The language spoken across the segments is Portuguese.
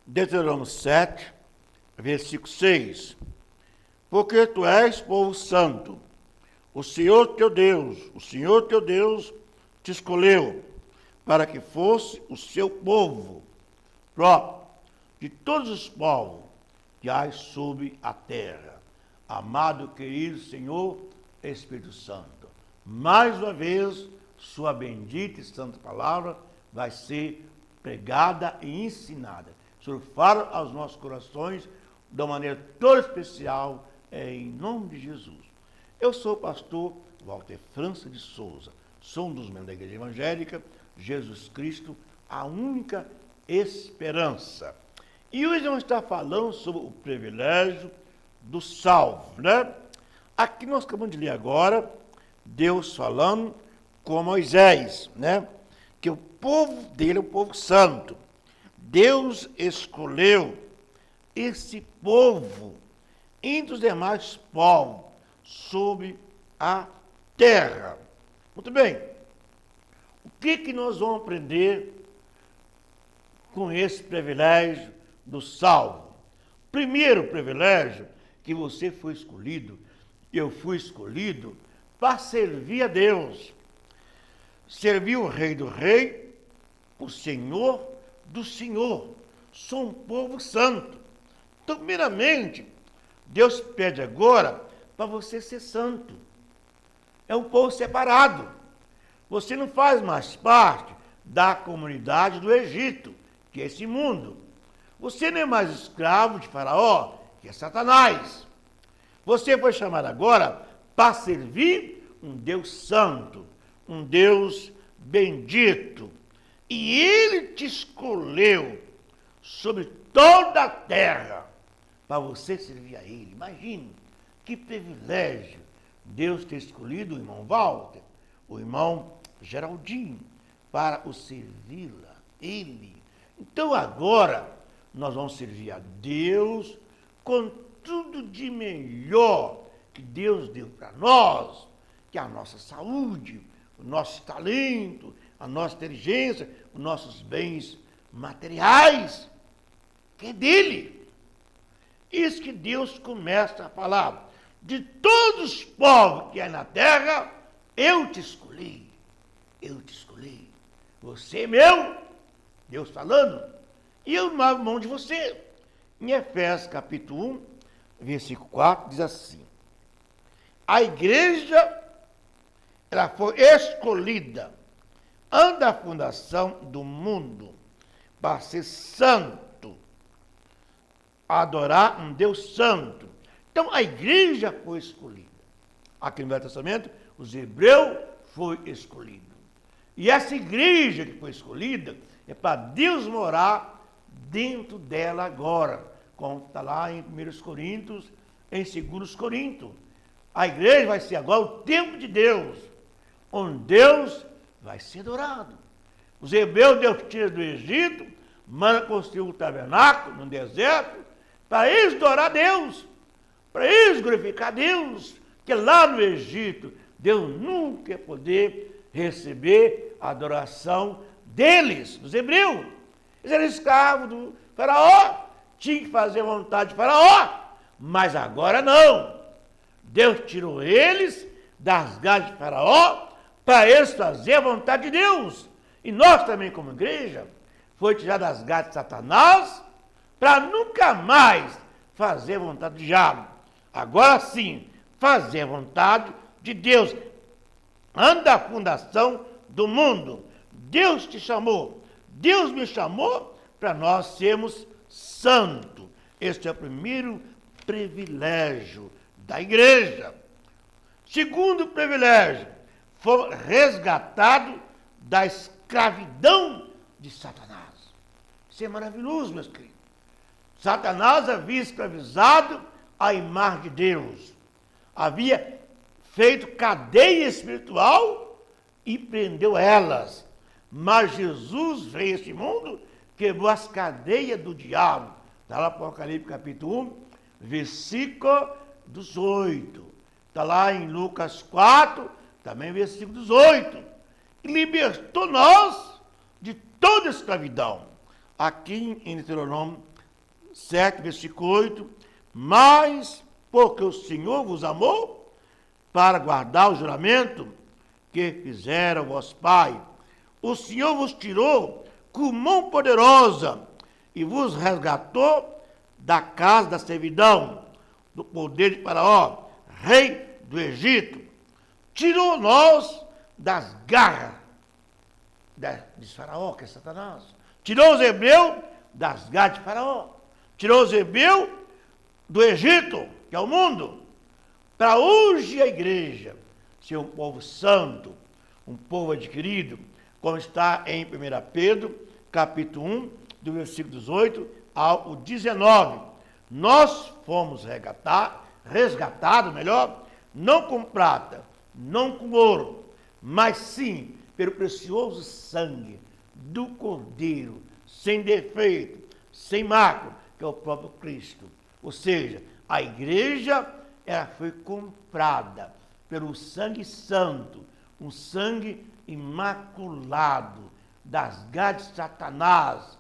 Deuteronômio 7, versículo 6. Porque tu és povo santo, o Senhor teu Deus te escolheu para que fosse o seu povo próprio de todos os povos que há sobre a terra. Amado, querido Senhor Espírito Santo, mais uma vez, sua bendita e santa palavra vai ser pregada e ensinada. O Senhor fala aos nossos corações de uma maneira toda especial, em nome de Jesus. Eu sou o pastor Walter França de Souza, sou um dos membros da Igreja Evangélica Jesus Cristo, a única esperança. E hoje vamos estar falando sobre o privilégio do salvo, né? Aqui nós acabamos de ler agora, Deus falando com Moisés, né? Que o povo dele é o povo santo. Deus escolheu esse povo entre os demais povos sobre a terra. Muito bem. O que nós vamos aprender com esse privilégio do salvo? Primeiro privilégio, que você foi escolhido, eu fui escolhido para servir a Deus. Servir o Rei do Rei, o Senhor do Senhor. Sou um povo santo. Então, primeiramente, Deus pede agora para você ser santo. É um povo separado. Você não faz mais parte da comunidade do Egito, que é esse mundo. Você não é mais escravo de Faraó, que é Satanás. Você foi chamado agora para servir um Deus santo, um Deus bendito. E Ele te escolheu sobre toda a terra para você servir a Ele. Imagine que privilégio Deus ter escolhido o irmão Walter, o irmão Geraldinho, para o servi-la, Ele. Então agora nós vamos servir a Deus com tudo de melhor que Deus deu para nós, que é a nossa saúde, o nosso talento, a nossa inteligência, os nossos bens materiais, que é dele. Isso que Deus começa a falar. De todos os povos que há na terra, eu te escolhi. Eu te escolhi. Você é meu, Deus falando, e eu não abro mão de você. Em Efésios capítulo 1, versículo 4, diz assim: a igreja, ela foi escolhida antes da fundação do mundo para ser santo, adorar um Deus santo. Então a igreja foi escolhida. Aqui no Velho Testamento, os hebreus foi escolhido. E essa igreja que foi escolhida é para Deus morar dentro dela agora, como está lá em 1 Coríntios, em 2 Coríntios. A igreja vai ser agora o templo de Deus, onde Deus vai ser adorado. Os hebreus, Deus tira do Egito, manda construir um tabernáculo no deserto, para eles adorar Deus, para eles glorificar Deus, que lá no Egito, Deus nunca ia poder receber a adoração deles, dos hebreus. Eles eram escravos do Faraó, tinham que fazer a vontade de Faraó, mas agora não. Deus tirou eles das garras de Faraó para eles fazer a vontade de Deus. E nós também, como igreja, foi tirado das garras de Satanás para nunca mais fazer a vontade do diabo. Agora sim, fazer a vontade de Deus. Antes da fundação do mundo, Deus te chamou, Deus me chamou para nós sermos santos. Este é o primeiro privilégio da igreja. Segundo privilégio, foi resgatado da escravidão de Satanás. Isso é maravilhoso, meus queridos. Satanás havia escravizado a imagem de Deus. Havia feito cadeia espiritual e prendeu elas. Mas Jesus veio a esse mundo, quebrou as cadeias do diabo. Está lá no Apocalipse capítulo 1, versículo 18. Está lá em Lucas 4, também versículo 18. E libertou nós de toda escravidão. Aqui em Deuteronômio 7, versículo 8, mas porque o Senhor vos amou, para guardar o juramento que fizera o vosso Pai, o Senhor vos tirou com mão poderosa e vos resgatou da casa da servidão, do poder de Faraó, rei do Egito. Tirou nós das garras de Faraó, que é Satanás. Tirou os hebreus das garras de Faraó. Tirou os hebreus do Egito, que é o mundo, para hoje a igreja ser um povo santo, um povo adquirido, como está em 1 Pedro, capítulo 1, do versículo 18 ao 19. Nós fomos resgatados, não com prata, não com ouro, mas sim pelo precioso sangue do Cordeiro, sem defeito, sem mácula, que é o próprio Cristo. Ou seja, a igreja ela foi comprada pelo sangue santo, um sangue imaculado das garras de Satanás,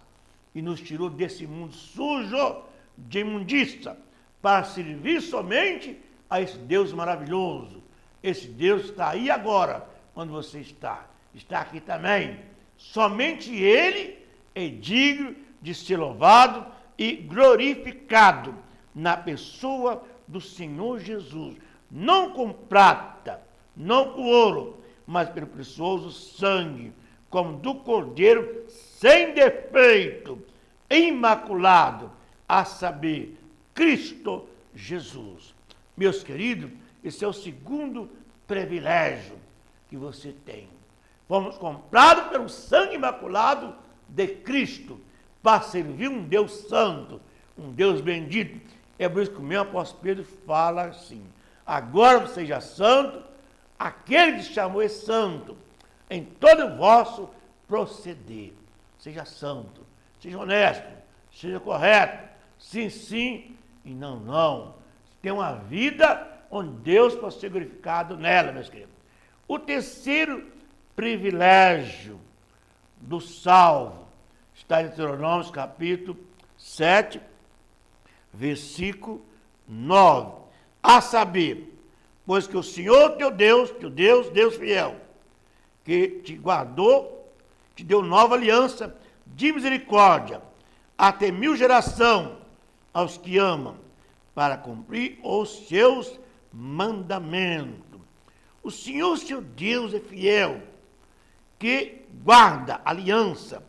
e nos tirou desse mundo sujo de imundícia, para servir somente a esse Deus maravilhoso. Esse Deus está aí agora, onde você está aqui também. Somente Ele é digno de ser louvado e glorificado na pessoa do Senhor Jesus, não com prata, não com ouro, mas pelo precioso sangue, como do Cordeiro, sem defeito, imaculado, a saber, Cristo Jesus. Meus queridos, esse é o segundo privilégio que você tem. Fomos comprados pelo sangue imaculado de Cristo, para servir um Deus santo, um Deus bendito. É por isso que o meu apóstolo Pedro fala assim: agora seja santo, aquele que te chamou é santo, em todo o vosso proceder. Seja santo, seja honesto, seja correto, sim, sim e não, não. Tenha uma vida onde Deus possa ser glorificado nela, meus queridos. O terceiro privilégio do salvo está em Deuteronômio capítulo 7, versículo 9. A saber, pois que o Senhor teu Deus, Deus fiel, que te guardou, te deu nova aliança de misericórdia, até 1000 gerações aos que amam, para cumprir os seus mandamentos. O Senhor, seu Deus, é fiel, que guarda a aliança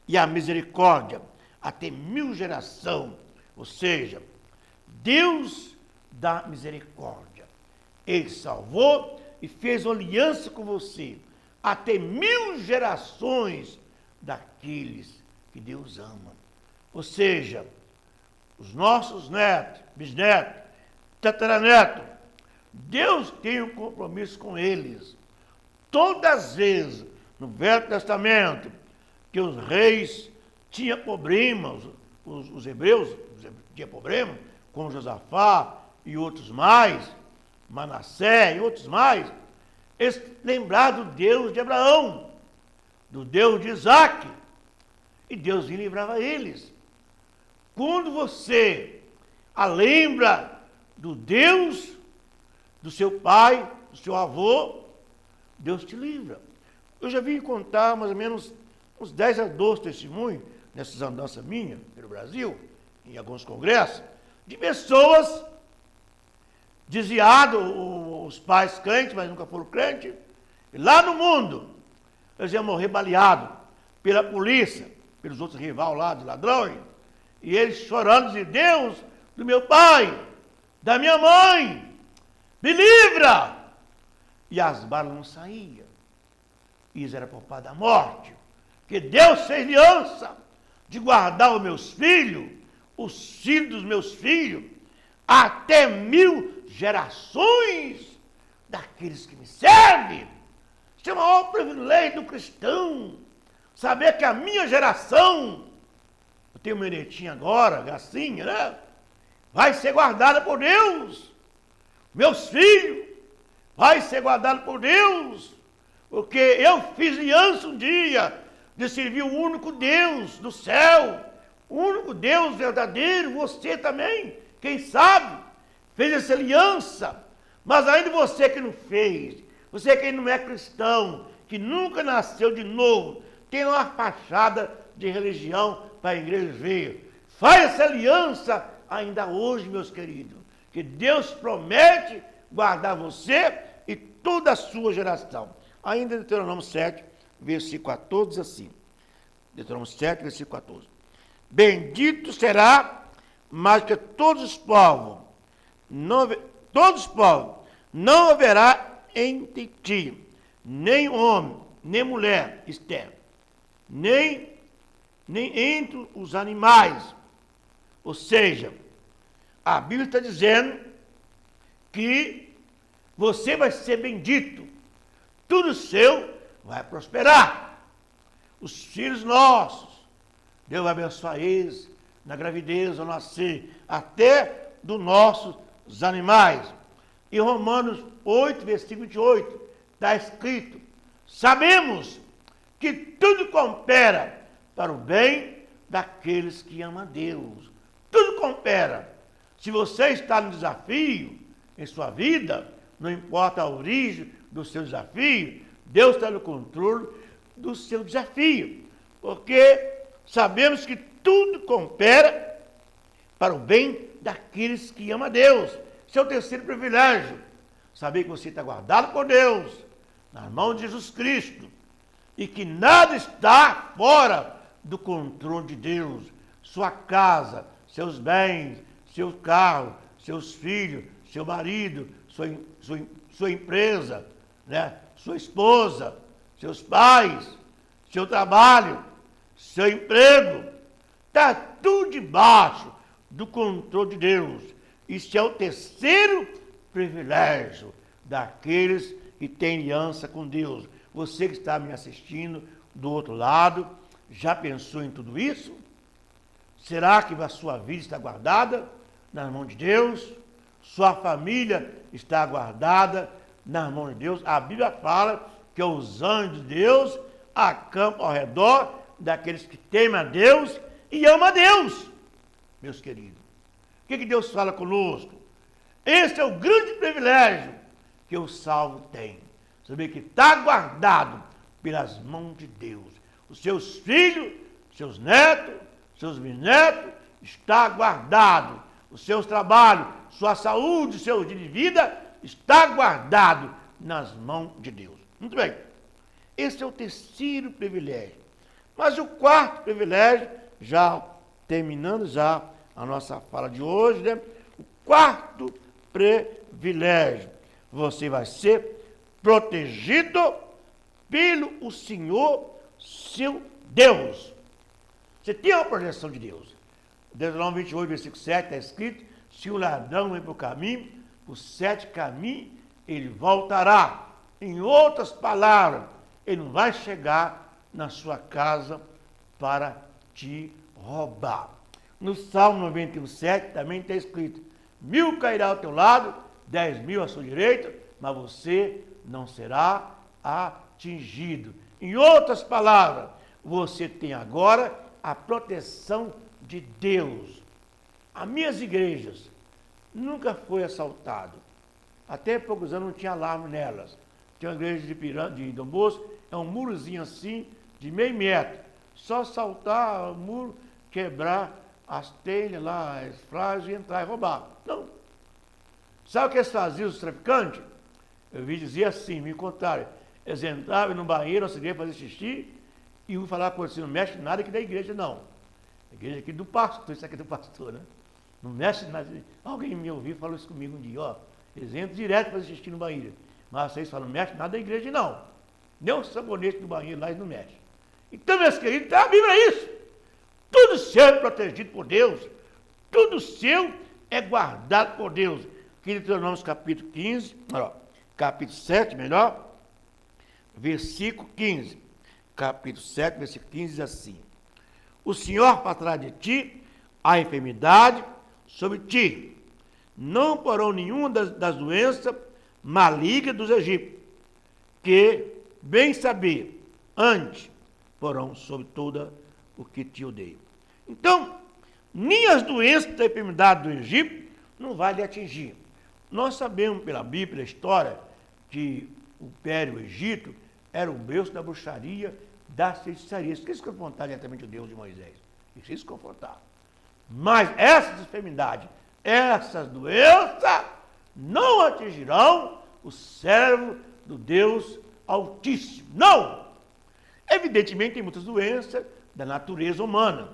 e a misericórdia até 1000 gerações, ou seja, Deus da misericórdia. Ele salvou e fez aliança com você até 1000 gerações daqueles que Deus ama. Ou seja, os nossos netos, bisnetos, tataranetos, Deus tem um compromisso com eles. Todas as vezes, no Velho Testamento, que os reis tinham problemas, os hebreus tinham problemas, como Josafá e outros mais, Manassés e outros mais, eles lembraram do Deus de Abraão, do Deus de Isaac, e Deus livrava eles. Quando você lembra do Deus do seu pai, do seu avô, Deus te livra. Eu já vim contar mais ou menos uns 10 a 12 testemunhos nessas andanças minhas pelo Brasil, em alguns congressos, de pessoas desviadas, os pais crentes, mas nunca foram crentes, e lá no mundo eles iam morrer baleados pela polícia, pelos outros rivais lá de ladrões, e eles chorando, diziam: Deus do meu pai, da minha mãe, me livra! E as balas não saíam. Isso era poupado da morte. Que Deus fez aliança de guardar os meus filhos, os filhos dos meus filhos, até 1000 gerações daqueles que me servem. Isso é o maior privilégio do cristão. Saber que a minha geração, eu tenho uma netinha agora, Gracinha, né? Vai ser guardada por Deus. Meus filhos vai ser guardado por Deus. Porque eu fiz aliança um dia de servir o único Deus do céu, O único Deus verdadeiro, você também, quem sabe, fez essa aliança. Mas ainda você que não fez, você que não é cristão, que nunca nasceu de novo, tem uma fachada de religião para a igreja ver. Faz essa aliança ainda hoje, meus queridos, que Deus promete guardar você e toda a sua geração. Ainda em Deuteronômio 7, versículo 14, diz assim. Deuteronômio 7, versículo 14. Bendito será mais que todos os povos, não haverá entre ti, nem homem, nem mulher, Esther, nem entre os animais. Ou seja, a Bíblia está dizendo que você vai ser bendito, tudo seu vai prosperar. Os filhos nossos, Deus vai abençoar eles na gravidez, ao nascer, até dos nossos animais. Em Romanos 8, versículo 28, está escrito: sabemos que tudo coopera para o bem daqueles que amam a Deus. Tudo coopera. Se você está no desafio em sua vida, não importa a origem do seu desafio, Deus está no controle do seu desafio. Porque sabemos que tudo coopera para o bem daqueles que amam a Deus. Esse é o terceiro privilégio. Saber que você está guardado por Deus, nas mãos de Jesus Cristo, e que nada está fora do controle de Deus. Sua casa, seus bens, seu carro, seus filhos, seu marido, sua empresa, né? Sua esposa, seus pais, seu trabalho, seu emprego, está tudo debaixo do controle de Deus. Isso é o terceiro privilégio daqueles que têm aliança com Deus. Você que está me assistindo do outro lado, já pensou em tudo isso? Será que a sua vida está guardada nas mãos de Deus? Sua família está guardada nas mãos de Deus? A Bíblia fala que os anjos de Deus acampam ao redor daqueles que temem a Deus e amam a Deus, meus queridos. O que Deus fala conosco? Esse é o grande privilégio que o salvo tem. Saber que está guardado pelas mãos de Deus. Os seus filhos, seus netos, seus bisnetos, está guardado. Os seus trabalhos, sua saúde, seu dia de vida, está guardado nas mãos de Deus. Muito bem. Esse é o terceiro privilégio. Mas o quarto privilégio, já terminando já a nossa fala de hoje, né? O quarto privilégio. Você vai ser protegido pelo Senhor, seu Deus. Você tem uma proteção de Deus. Deuteronômio 28, versículo 7, está escrito: se o ladrão vem para o caminho, por 7 caminhos, ele voltará. Em outras palavras, ele não vai chegar na sua casa para te roubar. No Salmo 91, 7, também está escrito: 1000 cairá ao teu lado, 10.000 à sua direita, mas você não será atingido. Em outras palavras, você tem agora a proteção de Deus. As minhas igrejas nunca foi assaltado. Até poucos anos não tinha alarme nelas. Tinha uma igreja de Dom Bosco, é um murozinho assim, de meio metro. Só saltar o muro, quebrar as telhas lá, as frases e entrar e roubar. Não. Sabe o que eles faziam, os traficantes? Eu vi dizer assim, me contaram. Eles entravam no banheiro, na igreja, fazer xixi, e um falava com você: não mexe nada aqui da igreja, não. A igreja aqui do pastor, isso aqui é do pastor, né? Não mexe nada. Alguém me ouviu e falou isso comigo um dia, ó. Eles entram direto para assistir no banheiro. Mas vocês falam: não mexe nada da igreja, não. Nem o sabonete do banheiro lá, eles não mexem. Então, meus queridos, tá a Bíblia é isso. Tudo seu é protegido por Deus. Tudo seu é guardado por Deus. Aqui em Deuteronômio capítulo 15, ó, capítulo 7, melhor, versículo 15. Capítulo 7, versículo 15 diz assim: o Senhor passará de ti a enfermidade sobre ti. Não porão nenhuma das doenças malignas dos egípcios, que, bem saber, antes porão sobre toda o que te odeia. Então, nem as doenças da enfermidade do Egito não vai lhe atingir. Nós sabemos pela Bíblia, pela história, que o Império Egito era o berço da bruxaria, da feitiçaria. Isso que eles confrontaram diretamente o Deus de Moisés. Isso eles confrontaram. Mas essas enfermidades, essas doenças, não atingirão o servo do Deus Altíssimo. Não! Evidentemente, tem muitas doenças da natureza humana,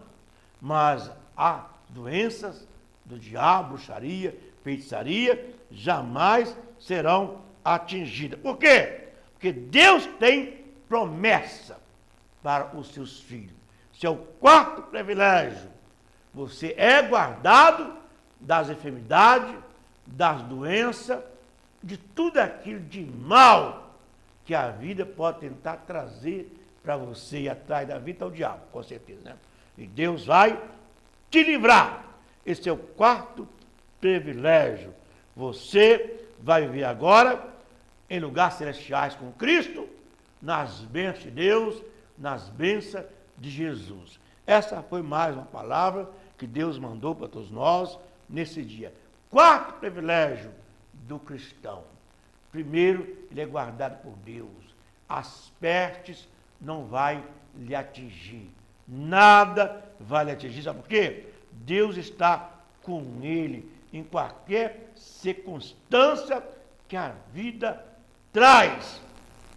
mas há doenças do diabo, bruxaria, feitiçaria, jamais serão atingidas. Por quê? Porque Deus tem promessa para os seus filhos. Esse é o quarto privilégio. Você é guardado das enfermidades, das doenças, de tudo aquilo de mal que a vida pode tentar trazer para você, e atrás da vida está o diabo, com certeza, né? E Deus vai te livrar. Esse é o quarto privilégio. Você vai viver agora em lugares celestiais com Cristo, nas bênçãos de Deus, nas bênçãos de Jesus. Essa foi mais uma palavra que Deus mandou para todos nós nesse dia. Quarto privilégio do cristão. Primeiro, ele é guardado por Deus. As pestes não vai lhe atingir. Nada vai lhe atingir. Sabe por quê? Deus está com ele em qualquer circunstância que a vida traz.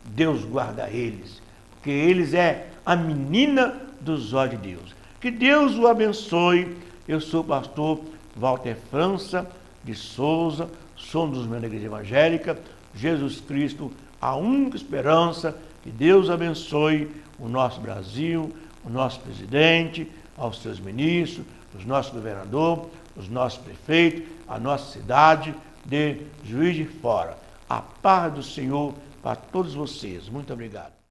Deus guarda eles, porque eles é a menina dos olhos de Deus. Que Deus o abençoe. Eu sou o pastor Walter França de Souza, sou um dos membros da Igreja Evangélica. Jesus Cristo, a única esperança. Que Deus abençoe o nosso Brasil, o nosso presidente, aos seus ministros, os nossos governadores, os nossos prefeitos, a nossa cidade de Juiz de Fora. A paz do Senhor para todos vocês. Muito obrigado.